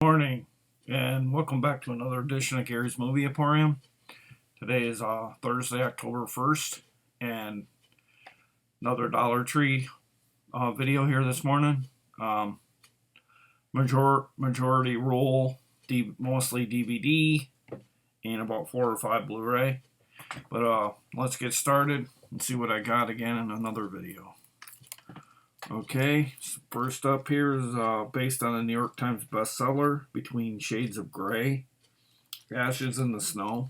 Morning, and welcome back to another edition of Gary's Movie Emporium. Today is Thursday, October 1st, and another Dollar Tree video here this morning. Um, majority roll, mostly DVD, and about 4 or 5 Blu-ray. But let's get started and see what I got again in another video. Okay, so first up here is based on a New York Times bestseller, Between Shades of Grey, Ashes in the Snow.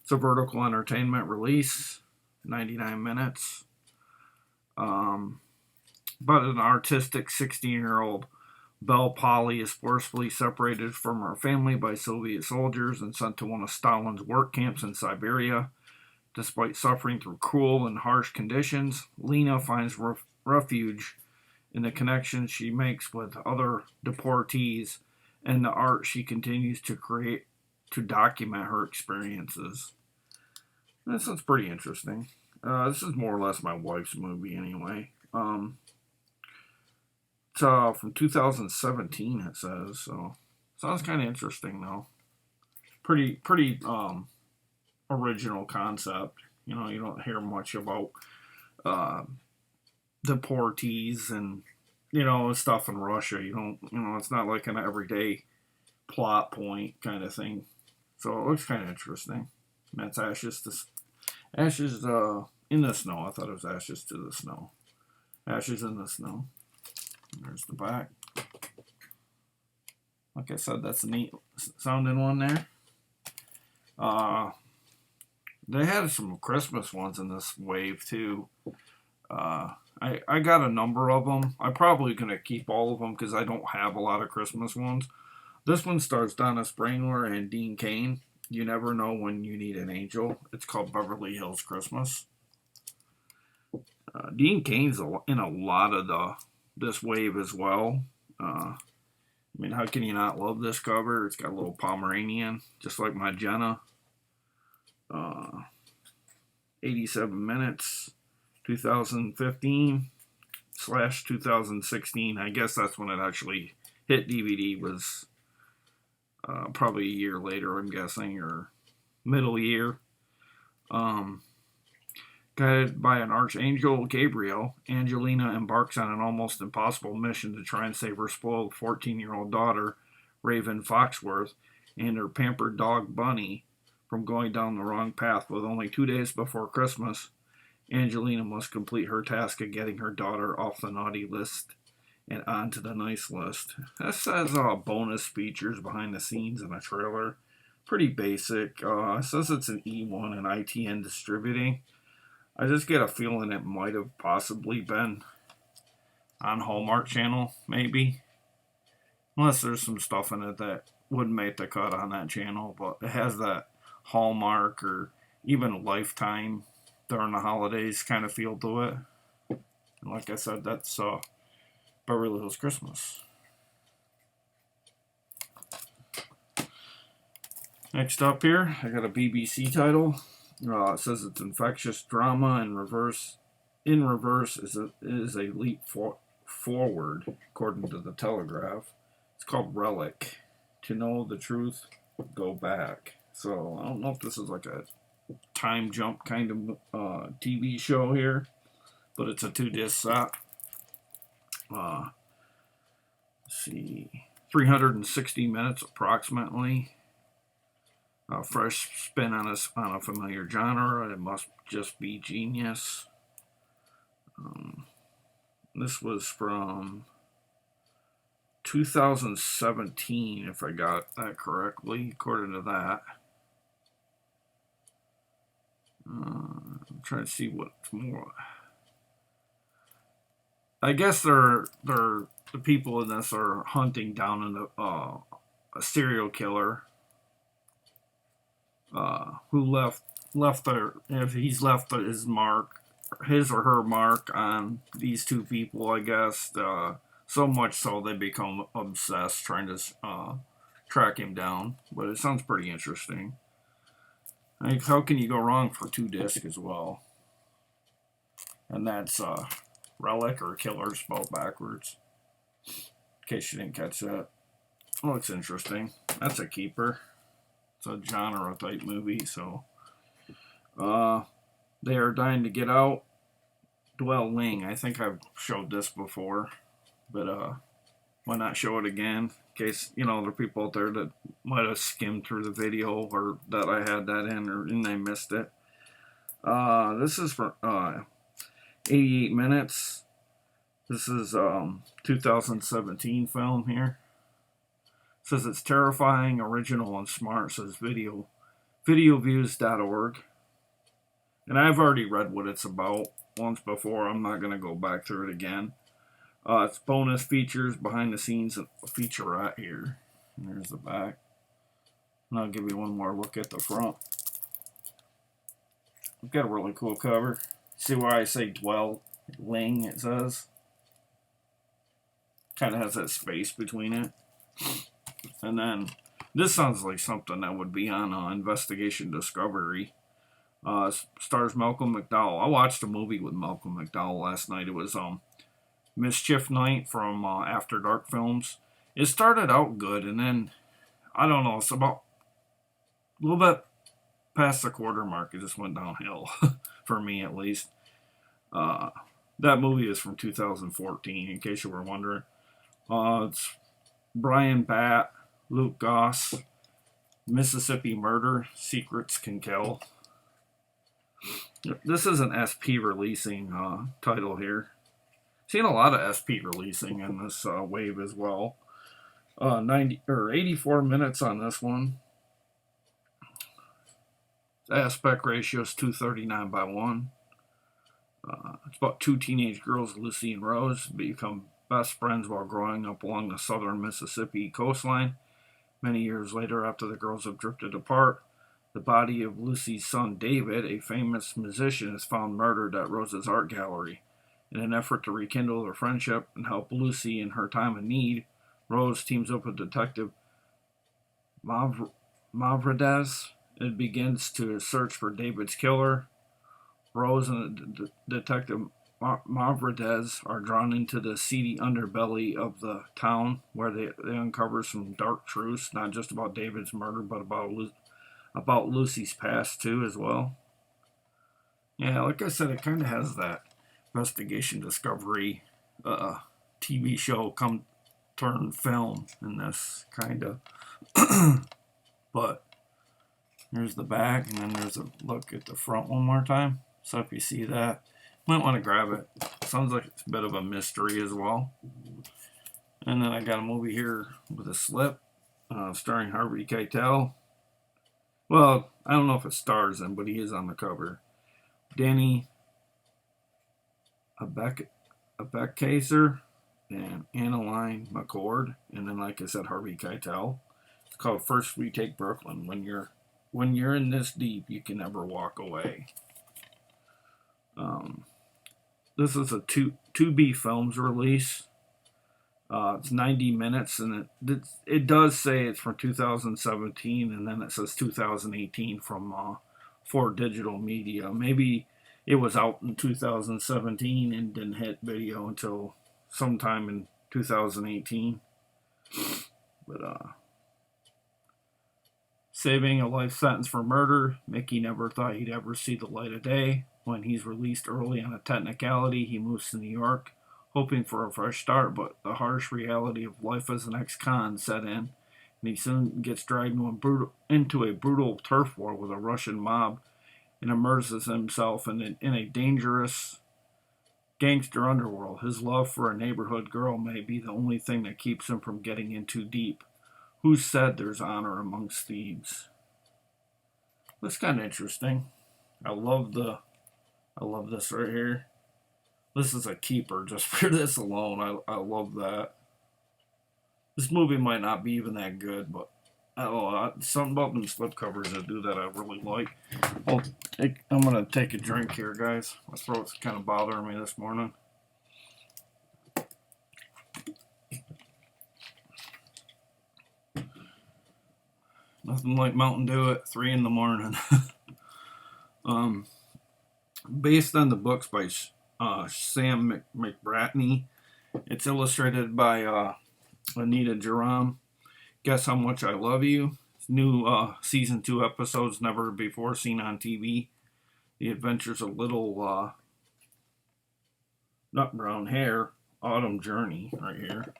It's a vertical entertainment release, 99 minutes. But an artistic 16-year-old Belle Polly is forcibly separated from her family by Soviet soldiers and sent to one of Stalin's work camps in Siberia. Despite suffering through cruel and harsh conditions, Lena finds refuge in the connections she makes with other deportees and the art she continues to create to document her experiences. This is pretty interesting. This is more or less my wife's movie anyway. It's from 2017, it says, so sounds kind of interesting though. Pretty original concept. You know, you don't hear much about deportees and stuff in Russia. It's not like an everyday plot point kind of thing. So it looks kind of interesting. And that's ashes in the snow. I thought it was ashes to the snow. Ashes in the snow. There's the back. Like I said, that's a neat sounding one there. They had some Christmas ones in this wave too. I got a number of them. I'm probably going to keep all of them because I don't have a lot of Christmas ones. This one stars Donna Sprangler and Dean Cain. You never know when you need an angel. It's called Beverly Hills Christmas. Dean Cain's in a lot of this wave as well. I mean, how can you not love this cover? It's got a little Pomeranian, just like my Jenna. 87 minutes, 2015/2016. I guess that's when it actually hit DVD, was probably a year later, I'm guessing, or middle year. Guided by an archangel, Gabriel, Angelina embarks on an almost impossible mission to try and save her spoiled 14-year-old daughter, Raven Foxworth, and her pampered dog, Bunny, from going down the wrong path. With only 2 days before Christmas, Angelina must complete her task of getting her daughter off the naughty list and onto the nice list. This says bonus features behind the scenes in a trailer. Pretty basic. It says it's an E1 and ITN distributing. I just get a feeling it might have possibly been on Hallmark Channel, maybe. Unless there's some stuff in it that wouldn't make the cut on that channel, but it has that Hallmark or even Lifetime during the holidays kind of feel to it. And like I said, that's Beverly Hills Christmas. Next up here, I got a BBC title. It says it's infectious drama in reverse. In reverse is a leap forward, according to the Telegraph. It's called Relic. To know the truth, go back. So I don't know if this is like a time jump kind of TV show here, but it's a 2-disc set. Let's see, 360 minutes approximately. A fresh spin on a familiar genre. It must just be genius. This was from 2017, if I got that correctly, according to that. I'm trying to see what's more. I guess the people in this are hunting down a serial killer who left he's left his or her mark on these two people, I guess. So much so they become obsessed trying to track him down. But it sounds pretty interesting. Like, how can you go wrong for 2 discs as well? And that's Relic, or Killer spelled backwards. In case you didn't catch that. Oh, it's interesting. That's a keeper. It's a genre type movie, so they are dying to get out. Dwelling. I think I've showed this before, but why not show it again? In case, there are people out there that might have skimmed through the video, or that I had that in, and they missed it. This is for 88 minutes. This is 2017 film here. It says it's terrifying, original, and smart. It says videoviews.org. And I've already read what it's about once before. I'm not going to go back through it again. It's bonus features, behind the scenes, a featurette here. And there's the back. And I'll give you one more look at the front. We've got a really cool cover. See why I say dwelling, it says. Kind of has that space between it. And then, this sounds like something that would be on Investigation Discovery. Stars Malcolm McDowell. I watched a movie with Malcolm McDowell last night. It was Mischief Night from After Dark Films. It started out good, and then, I don't know, it's about a little bit past the quarter mark. It just went downhill, for me at least. That movie is from 2014, in case you were wondering. It's Brian Batt, Luke Goss, Mississippi Murder, Secrets Can Kill. This is an SP releasing title here. Seen a lot of SP releasing in this wave as well. 84 minutes on this one. The aspect ratio is 239:1. It's about two teenage girls, Lucy and Rose, become best friends while growing up along the southern Mississippi coastline. Many years later, after the girls have drifted apart, the body of Lucy's son David, a famous musician, is found murdered at Rose's art gallery. In an effort to rekindle their friendship and help Lucy in her time of need, Rose teams up with Detective Mavridez and begins to search for David's killer. Rose and Detective Mavridez are drawn into the seedy underbelly of the town, where they uncover some dark truths, not just about David's murder, but about Lucy's past too as well. Yeah, like I said, it kind of has that Investigation Discovery TV show come turn film in this kind of. But here's the back, and then there's a look at the front one more time. So if you see that, you might want to grab it. Sounds like it's a bit of a mystery as well. And then I got a movie here with a slip, starring Harvey Keitel. Well, I don't know if it stars him, but he is on the cover. Danny Abekkaser and Annaline McCord, and then, like I said, Harvey Keitel. It's called First We Take Brooklyn. When you're in this deep, you can never walk away. This is a 2B Films release. It's 90 minutes, and it does say it's from 2017, and then it says 2018 from 4 Digital Media. Maybe it was out in 2017 and didn't hit video until sometime in 2018. But saving a life sentence for murder, Mickey never thought he'd ever see the light of day. When he's released early on a technicality, he moves to New York, hoping for a fresh start, but the harsh reality of life as an ex-con set in, and he soon gets dragged into a brutal turf war with a Russian mob and immerses himself in a dangerous gangster underworld. His love for a neighborhood girl may be the only thing that keeps him from getting in too deep. Who said there's honor amongst thieves? That's kind of interesting. I love this right here. This is a keeper just for this alone. I love that. This movie might not be even that good, but something about them slipcovers that do that I really like. I'm going to take a drink here, guys. My throat's kind of bothering me this morning. Nothing like Mountain Dew at 3 in the morning. Based on the books by Sam McBratney. It's illustrated by Anita Jerome. Guess How Much I Love You. New season 2 episodes never before seen on TV. The Adventures of Little Nut Brown Hare. Autumn Journey right here.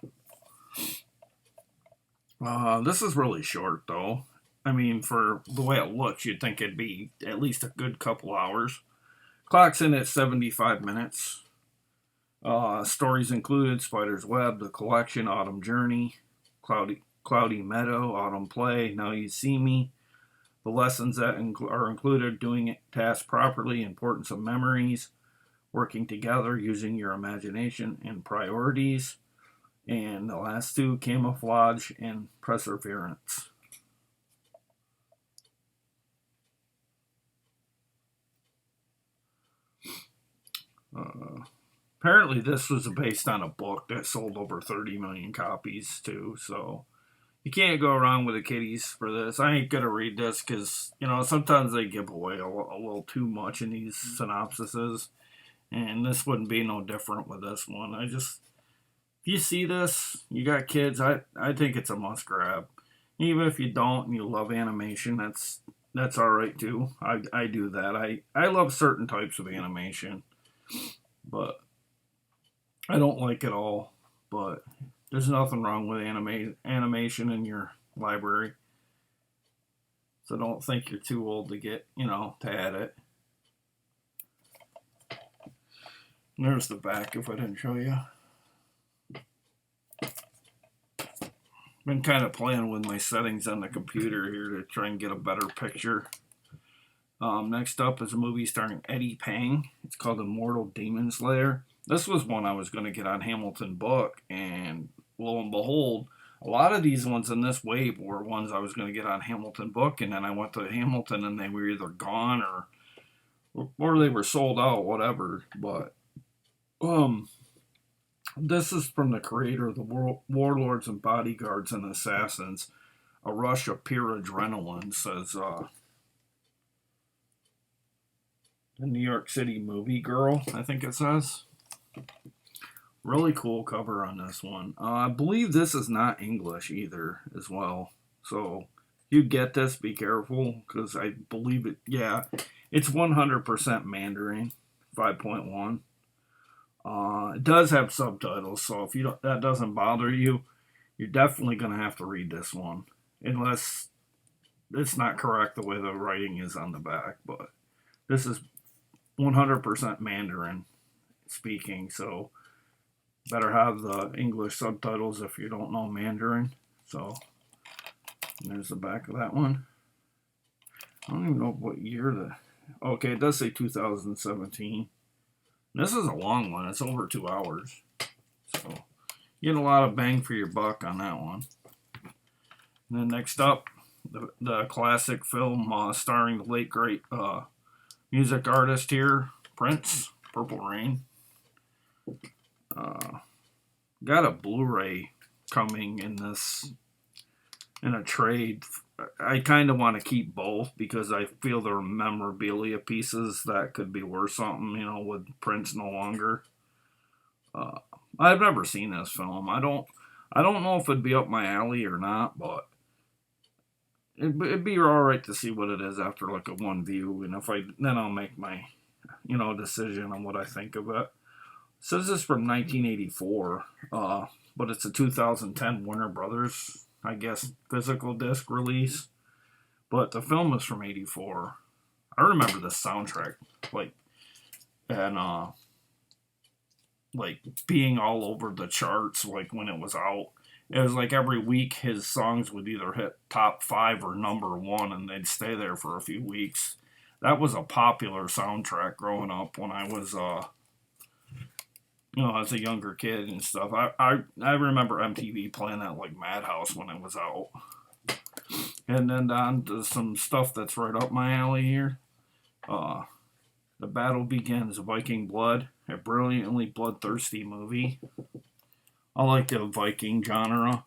This is really short though. I mean, for the way it looks, you'd think it'd be at least a good couple hours. Clock's in at 75 minutes. Stories included Spider's Web, The Collection, Autumn Journey, Cloudy Meadow, Autumn Play, Now You See Me. The lessons that are included: doing tasks properly, importance of memories, working together, using your imagination, and priorities. And the last 2, camouflage and perseverance. Apparently this was based on a book that sold over 30 million copies too, so you can't go wrong with the kiddies for this. I ain't gonna read this because, sometimes they give away a little too much in these synopsises, and this wouldn't be no different with this one. If you see this, you got kids, I think it's a must grab. Even if you don't and you love animation, that's alright too. I do that. I love certain types of animation, but I don't like it all. But there's nothing wrong with animation in your library. So don't think you're too old to get, to add it. And there's the back if I didn't show you. Been kind of playing with my settings on the computer here to try and get a better picture. Next up is a movie starring Eddie Pang. It's called Immortal Demon's Lair. This was one I was going to get on Hamilton Book, and lo and behold, a lot of these ones in this wave were ones I was going to get on Hamilton Book, and then I went to Hamilton and they were either gone or they were sold out, whatever. But this is from the creator of the Warlords and Bodyguards and Assassins. A rush of pure adrenaline, says the New York City movie girl, I think it says. Really cool cover on this one. I believe this is not English either as well. So if you get this, be careful, because I believe it, yeah, it's 100% Mandarin, 5.1. It does have subtitles, so if that doesn't bother you, you're definitely going to have to read this one, unless it's not correct the way the writing is on the back. But this is 100% Mandarin speaking, so better have the English subtitles if you don't know Mandarin. So there's the back of that one. I don't even know what year okay, it does say 2017. This is a long one. It's over 2 hours. So you get a lot of bang for your buck on that one. And then next up, the classic film starring the late great music artist here, Prince, Purple Rain. Got a Blu-ray coming in a trade. I kind of want to keep both because I feel they're memorabilia pieces that could be worth something, with Prince no longer. I've never seen this film. I don't know if it'd be up my alley or not, but it'd be all right to see what it is after like a one view, and then I'll make my decision on what I think of it. It says this from 1984, but it's a 2010 Warner Brothers, I guess, physical disc release. But the film is from 84. I remember the soundtrack, being all over the charts, when it was out. It was like every week his songs would either hit top 5 or number 1, and they'd stay there for a few weeks. That was a popular soundtrack growing up when I was, as a younger kid and stuff. I remember MTV playing that like Madhouse when it was out. And then on to some stuff that's right up my alley here. The Battle Begins, Viking Blood, a brilliantly bloodthirsty movie. I like the Viking genre.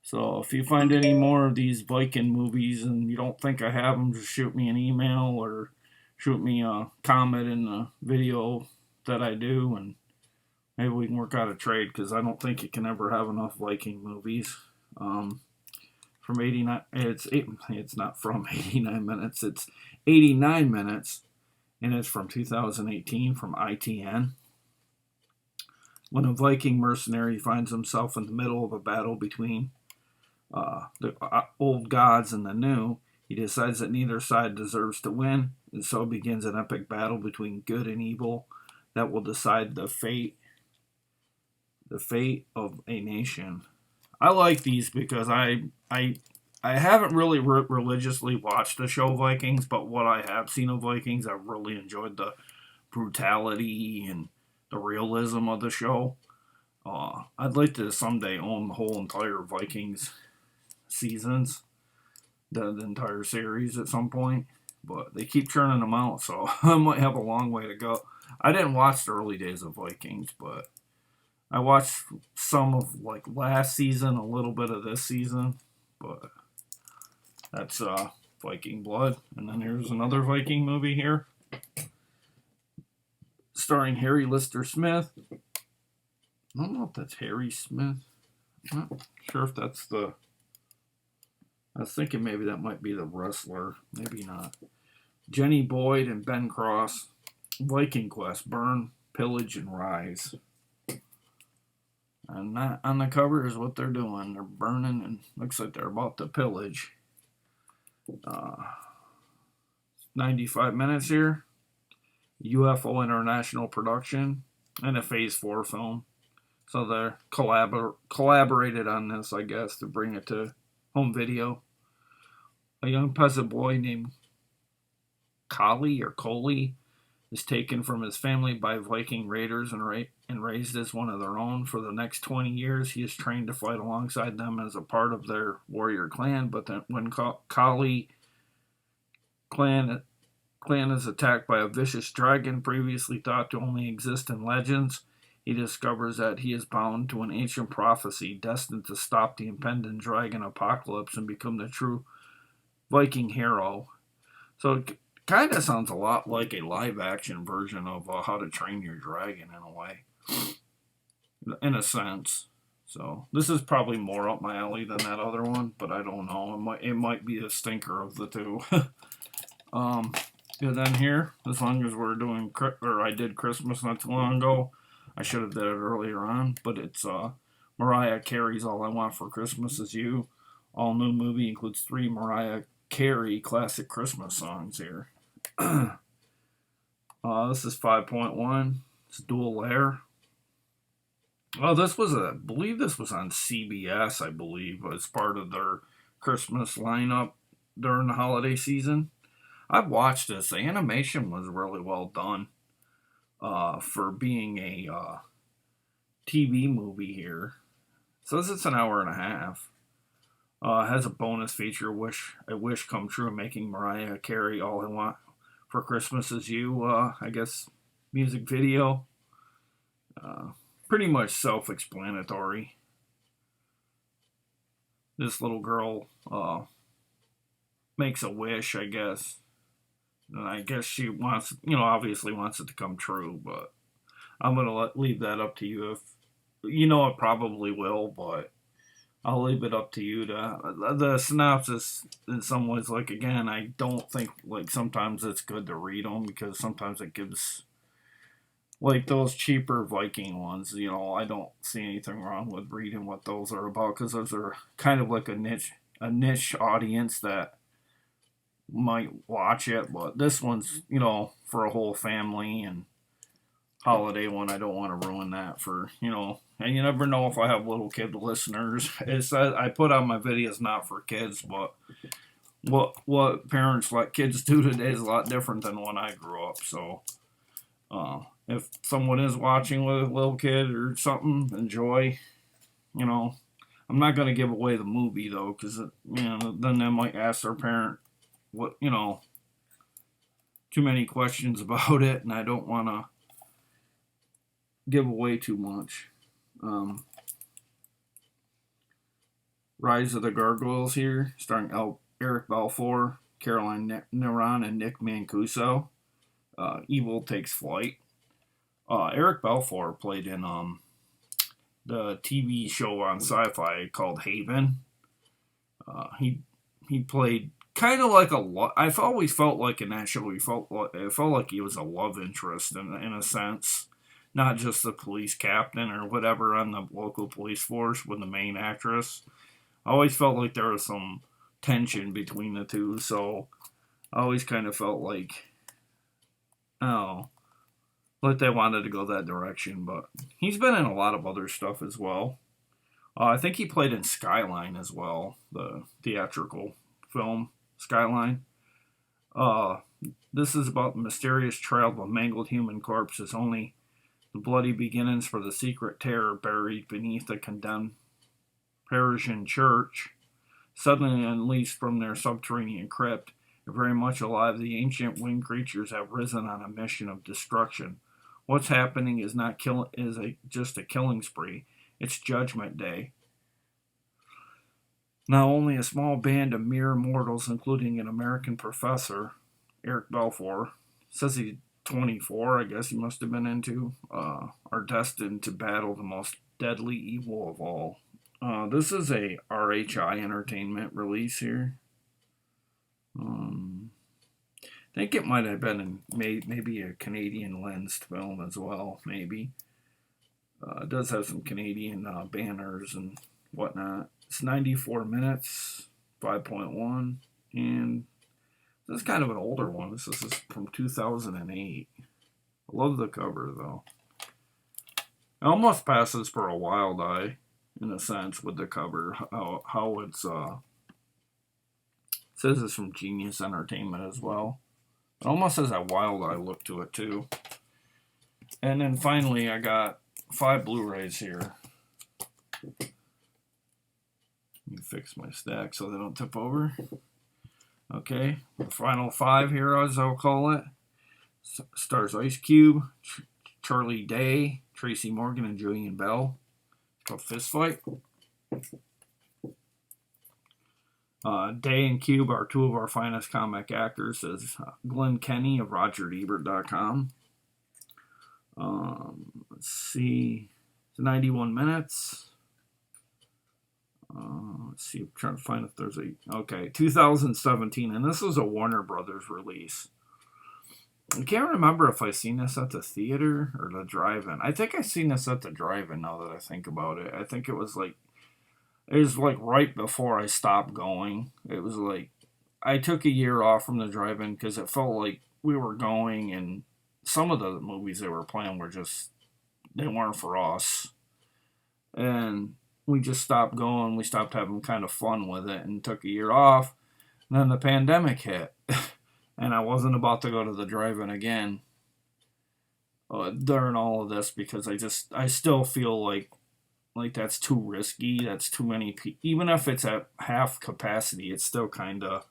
So if you find any more of these Viking movies and you don't think I have them, just shoot me an email or shoot me a comment in the video that I do, and maybe we can work out a trade because I don't think you can ever have enough Viking movies. From 89, it's not from 89 minutes, it's 89 minutes, and it's from 2018 from ITN. When a Viking mercenary finds himself in the middle of a battle between the old gods and the new, he decides that neither side deserves to win, and so begins an epic battle between good and evil that will decide the fate of a nation. I like these because I haven't really religiously watched the show Vikings, but what I have seen of Vikings, I've really enjoyed the brutality and the realism of the show. I'd like to someday own the whole entire Vikings seasons, the entire series at some point, but they keep churning them out, so I might have a long way to go. I didn't watch the early days of Vikings, but I watched some of like last season, a little bit of this season, but that's Viking Blood. And then here's another Viking movie here, starring Harry Lister Smith. I don't know if that's Harry Smith. I'm not sure if that's the... I was thinking maybe that might be the wrestler. Maybe not. Jenny Boyd and Ben Cross. Viking Quest. Burn, Pillage, and Rise. And that on the cover is what they're doing. They're burning and looks like they're about to pillage. 95 minutes here. UFO International production and a Phase 4 film. So they're collaborated on this, I guess, to bring it to home video. A young peasant boy named Coley is taken from his family by Viking raiders and raised as one of their own. For the next 20 years, he is trained to fight alongside them as a part of their warrior clan. But then when Coley clan is attacked by a vicious dragon previously thought to only exist in legends, he discovers that he is bound to an ancient prophecy destined to stop the impending dragon apocalypse and become the true Viking hero. So it kind of sounds a lot like a live-action version of How to Train Your Dragon in a way, in a sense. So this is probably more up my alley than that other one, but I don't know. It might be a stinker of the two. And then here, as long as we're doing, or I did Christmas not too long ago, I should have did it earlier on, but it's Mariah Carey's All I Want for Christmas Is You. All new movie includes 3 Mariah Carey classic Christmas songs here. This is 5.1. It's dual layer. Oh, I believe this was on CBS, I believe, as part of their Christmas lineup during the holiday season. I've watched this. The animation was really well done for being a TV movie here. So this is an hour and a half. Has a bonus feature, A Wish Come True, making Mariah Carey All I Want for Christmas Is You, I guess, music video. Pretty much self-explanatory. This little girl makes a wish, I guess. And I guess she wants, obviously wants it to come true, but I'm going to leave that up to you. If it probably will, but I'll leave it up to you the synopsis in some ways, like, again, I don't think, like, sometimes it's good to read them because sometimes it gives, like, those cheaper Viking ones, I don't see anything wrong with reading what those are about because those are kind of like a niche audience that might watch it, but this one's, for a whole family and holiday one. I don't want to ruin that for, and you never know if I have little kid listeners. It says I put on my videos not for kids, but what parents let kids do today is a lot different than when I grew up. So if someone is watching with a little kid or something, enjoy. I'm not going to give away the movie though, because then they might ask their parent what, too many questions about it, and I don't want to give away too much. Rise of the Gargoyles here, starring Eric Balfour, Caroline Neron, and Nick Mancuso. Evil takes flight. Eric Balfour played in the TV show on Sci-Fi called Haven. He played kind of like I've always felt like in that show it felt like he was a love interest in a sense, not just the police captain or whatever on the local police force with the main actress. I always felt like there was some tension between the two, so I always kind of felt like, oh, like they wanted to go that direction. But he's been in a lot of other stuff as well. I think he played in Skyline as well, the theatrical film Skyline. Uh, this is about the mysterious trail of a mangled human corpses, only the bloody beginnings for the secret terror buried beneath the condemned Parisian church. Suddenly unleashed from their subterranean crypt, very much alive, the ancient winged creatures have risen on a mission of destruction. What's happening is just a killing spree. It's Judgment Day. Now only a small band of mere mortals, including an American professor, Eric Balfour, says he's 24, I guess he must have been into, are destined to battle the most deadly evil of all. This is a RHI Entertainment release here. I think it might have been in maybe a Canadian lensed film as well, maybe. It does have some Canadian banners and whatnot. It's 94 minutes, 5.1, and this is kind of an older one. This is from 2008. I love the cover, though. It almost passes for a Wild Eye, in a sense, with the cover. How it's, it says it's from Genius Entertainment as well. It almost has a Wild Eye look to it, too. And then finally, I got 5 Blu-rays here. Let me fix my stack so they don't tip over. Okay, the final 5 here, as I'll call it. Stars Ice Cube, Charlie Day, Tracy Morgan, and Julian Bell. It's called Fist Fight. Day and Cube are 2 of our finest comic actors, says Glenn Kenny of RogerEbert.com. Let's see. It's 91 minutes. Let's see. I'm trying to find if there's okay, 2017, and this is a Warner Brothers release. I can't remember if I seen this at the theater or the drive-in. I think I seen this at the drive-in now that I think about it. I think it was like right before I stopped going. It was like I took a year off from the drive-in because it felt like we were going, and some of the movies they were playing were just, they weren't for us. And we just stopped going. We stopped having kind of fun with it and took a year off. And then the pandemic hit. And I wasn't about to go to the drive-in again during all of this because I still feel like that's too risky. That's too many people. Even if it's at half capacity, it's still kind of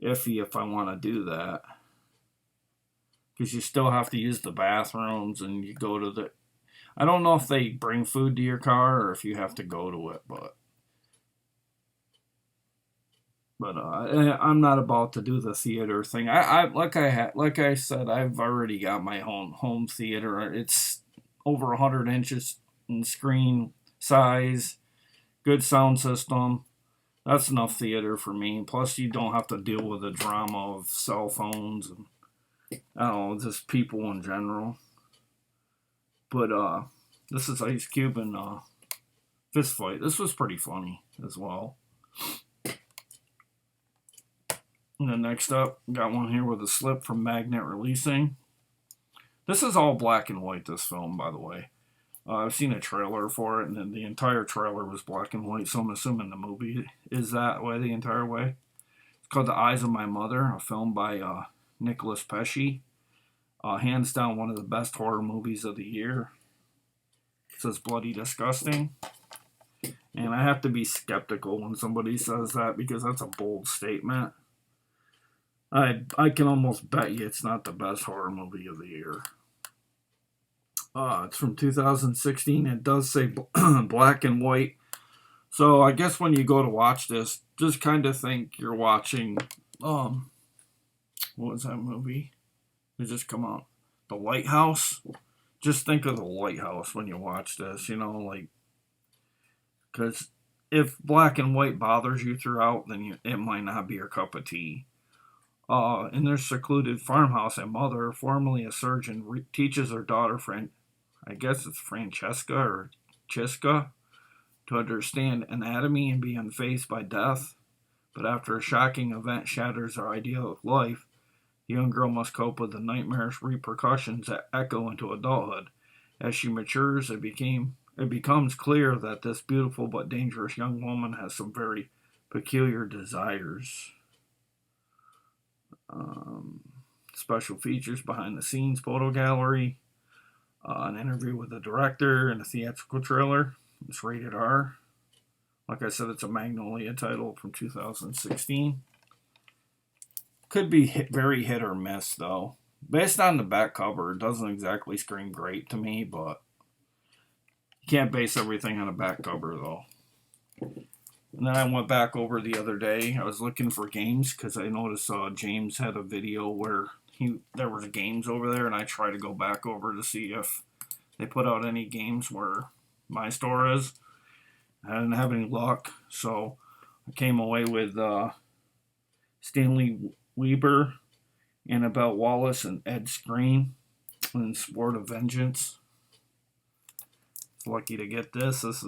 iffy if I want to do that. Because you still have to use the bathrooms and you go to the... I don't know if they bring food to your car or if you have to go to it, but I'm not about to do the theater thing. Like I said, I've already got my own home theater. It's over 100 inches in screen size, good sound system. That's enough theater for me. Plus, you don't have to deal with the drama of cell phones and I don't know, just people in general. But this is Ice Cube and Fist Fight. This was pretty funny as well. And then next up, got one here with a slip from Magnet Releasing. This is all black and white, this film, by the way. I've seen a trailer for it, and then the entire trailer was black and white, so I'm assuming the movie is that way the entire way. It's called The Eyes of My Mother, a film by Nicholas Pesci. Hands down one of the best horror movies of the year. It says bloody disgusting. And I have to be skeptical when somebody says that because that's a bold statement. I can almost bet you it's not the best horror movie of the year. It's from 2016. It does say black and white. So I guess when you go to watch this, just kind of think you're watching, what was that movie? It just come out. The Lighthouse. just think of the lighthouse when you watch this, you know, like, because if black and white bothers you throughout, then it might not be your cup of tea. In their secluded farmhouse, a mother, formerly a surgeon, teaches her daughter, I guess it's Francesca or Chiska, to understand anatomy and be unfazed by death. But after a shocking event shatters her ideal of life, the young girl must cope with the nightmarish repercussions that echo into adulthood. As she matures, it becomes clear that this beautiful but dangerous young woman has some very peculiar desires. Special features: behind the scenes photo gallery, an interview with the director, and a theatrical trailer. It's rated R. Like I said, it's a Magnolia title from 2016. Could be very hit or miss, though. Based on the back cover, it doesn't exactly scream great to me, but you can't base everything on a back cover, though. And then I went back over the other day. I was looking for games because I noticed James had a video where there was games over there, and I tried to go back over to see if they put out any games where my store is. I didn't have any luck, so I came away with Stanley Weber, Annabelle Wallace, and Ed Skrein in Sport of Vengeance. Lucky to get this. This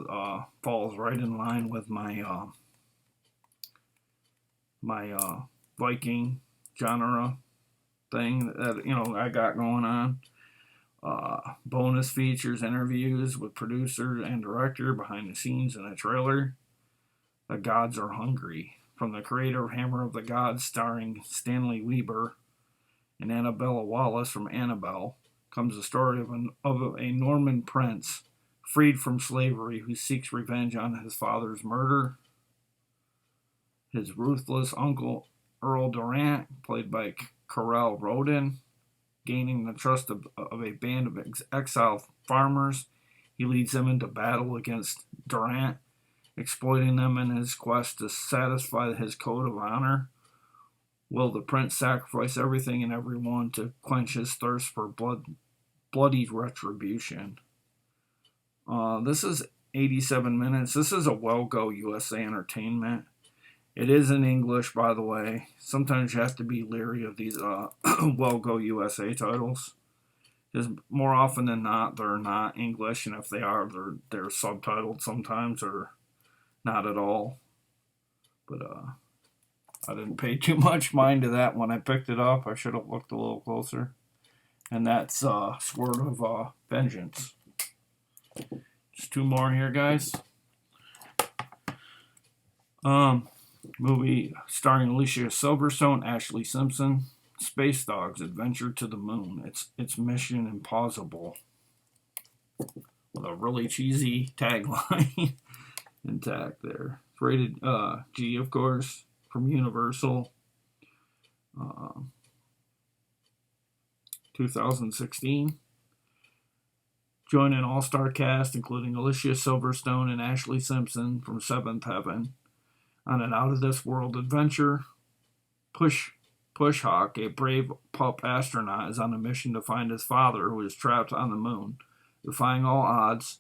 falls right in line with my Viking genre thing that I got going on. Bonus features, interviews with producer and director, behind the scenes, and a trailer. The Gods Are Hungry, from the creator of Hammer of the Gods, starring Stanley Weber and Annabella Wallace from Annabelle, comes the story of a Norman prince freed from slavery who seeks revenge on his father's murder. His ruthless uncle, Earl Durant, played by Carell Roden, gaining the trust of a band of exiled farmers. He leads them into battle against Durant, exploiting them in his quest to satisfy his code of honor. Will the prince sacrifice everything and everyone to quench his thirst for bloody retribution? This is 87 minutes. This is a Well-Go USA Entertainment. It is in English, by the way. Sometimes you have to be leery of these Well-Go USA titles, because more often than not, they're not English, and if they are, they're subtitled sometimes or not at all. But I didn't pay too much mind to that when I picked it up. I should have looked a little closer. And that's Sword of Vengeance. Just two more here, guys. Movie starring Alicia Silverstone, Ashley Simpson, Space Dogs: Adventure to the Moon. It's Mission Impossible, with a really cheesy tagline intact there. It's rated G, of course, from Universal. 2016. Join an all-star cast including Alicia Silverstone and Ashley Simpson from Seventh Heaven on an out-of-this-world adventure. Pushhawk, a brave pup astronaut, is on a mission to find his father, who is trapped on the moon. Defying all odds,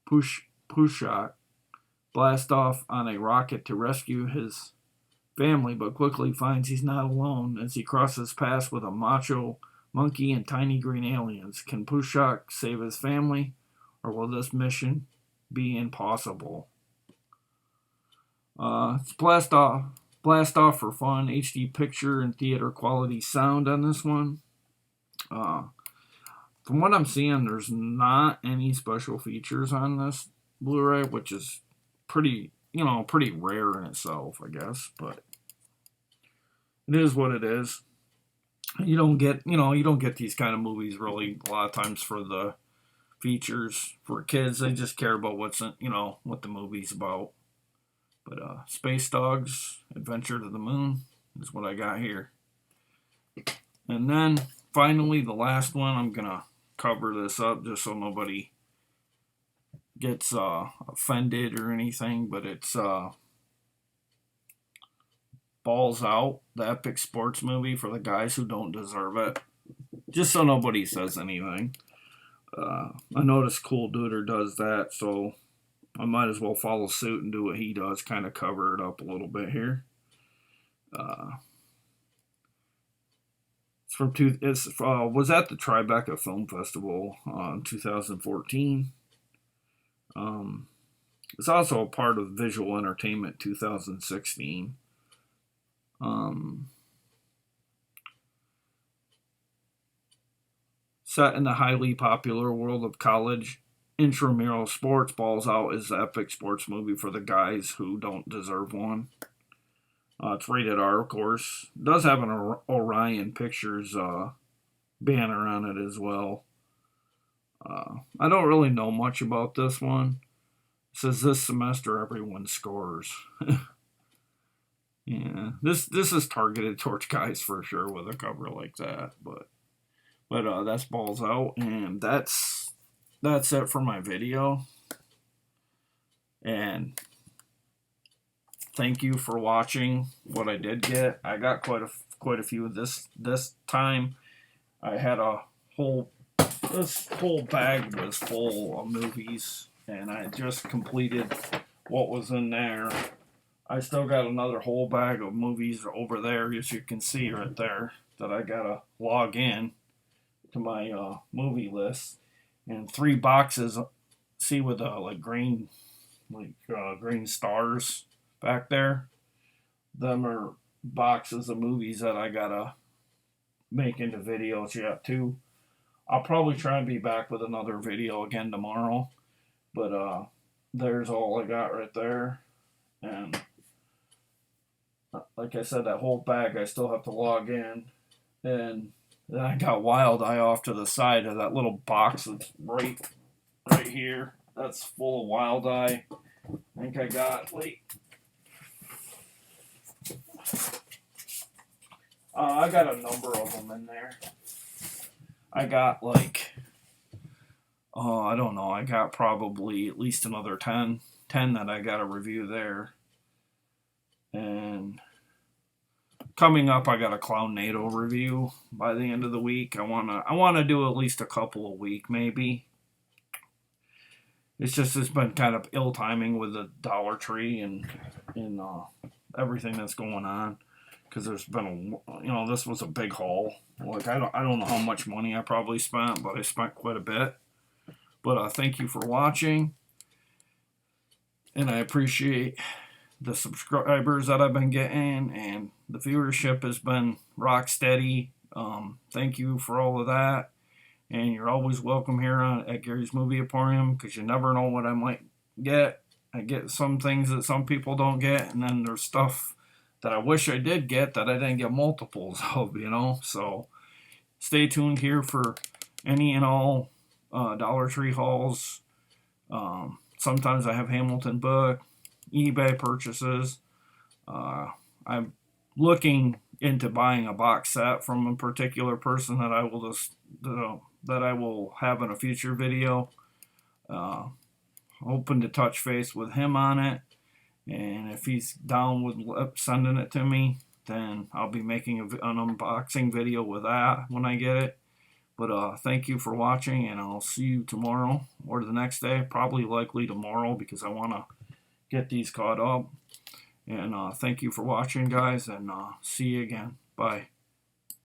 Pushhawk blasts off on a rocket to rescue his family, but quickly finds he's not alone as he crosses paths with a macho monkey and tiny green aliens. Can Pushhawk save his family, or will this mission be impossible? It's blast off for fun. HD picture and theater quality sound on this one. From what I'm seeing, there's not any special features on this Blu-ray, which is pretty rare in itself, I guess. But it is what it is. You don't get these kind of movies really a lot of times for the features for kids. They just care about what the movie's about. But Space Dogs: Adventure to the Moon is what I got here. And then finally, the last one, I'm gonna cover this up just so nobody gets offended or anything, but it's Balls Out, the epic sports movie for the guys who don't deserve it. Just so nobody says anything. I noticed Cool Duder does that, so I might as well follow suit and do what he does, kind of cover it up a little bit here. Uh, it's was at the Tribeca Film Festival in 2014. It's also a part of Visual Entertainment 2016. Set in the highly popular world of college intramural sports, Balls Out is the epic sports movie for the guys who don't deserve one. It's rated R, of course. It does have an Orion Pictures banner on it as well. I don't really know much about this one. It says this semester everyone scores. Yeah, this is targeted towards guys for sure with a cover like that, but that's Balls Out, and that's it for my video. And thank you for watching what I did get. I got quite a few this time. I had this whole bag was full of movies, and I just completed what was in there. I still got another whole bag of movies over there, as you can see right there, that I gotta log in to my movie list, and 3 boxes. See with like green stars back there. Them are boxes of movies that I gotta make into videos yet too. I'll probably try and be back with another video again tomorrow, but there's all I got right there, and like I said, that whole bag I still have to log in, and then I got Wild Eye off to the side of that little box that's right here. That's full of Wild Eye. I think I got I got a number of them in there. I got I don't know. I got probably at least another 10 that I got to review there. And coming up, I got a Clownado review by the end of the week. I wanna do at least a couple a week, maybe. It's been kind of ill timing with the Dollar Tree and everything that's going on, because there's been this was a big haul. Like I don't know how much money I probably spent, but I spent quite a bit. But thank you for watching, and I appreciate the subscribers that I've been getting, and the viewership has been rock steady. Thank you for all of that, and you're always welcome here at Gary's Movie Emporium, because you never know what I might get. I get some things that some people don't get, and then there's stuff that I wish I did get that I didn't get multiples of, so stay tuned here for any and all Dollar Tree hauls. Sometimes I have Hamilton book, eBay purchases. I'm looking into buying a box set from a particular person that I will have in a future video. Hoping to touch base with him on it, and if he's down with sending it to me, then I'll be making an unboxing video with that when I get it. But thank you for watching, and I'll see you tomorrow or the next day. Probably likely tomorrow, because I want to get these caught up. And thank you for watching, guys, and see you again. Bye.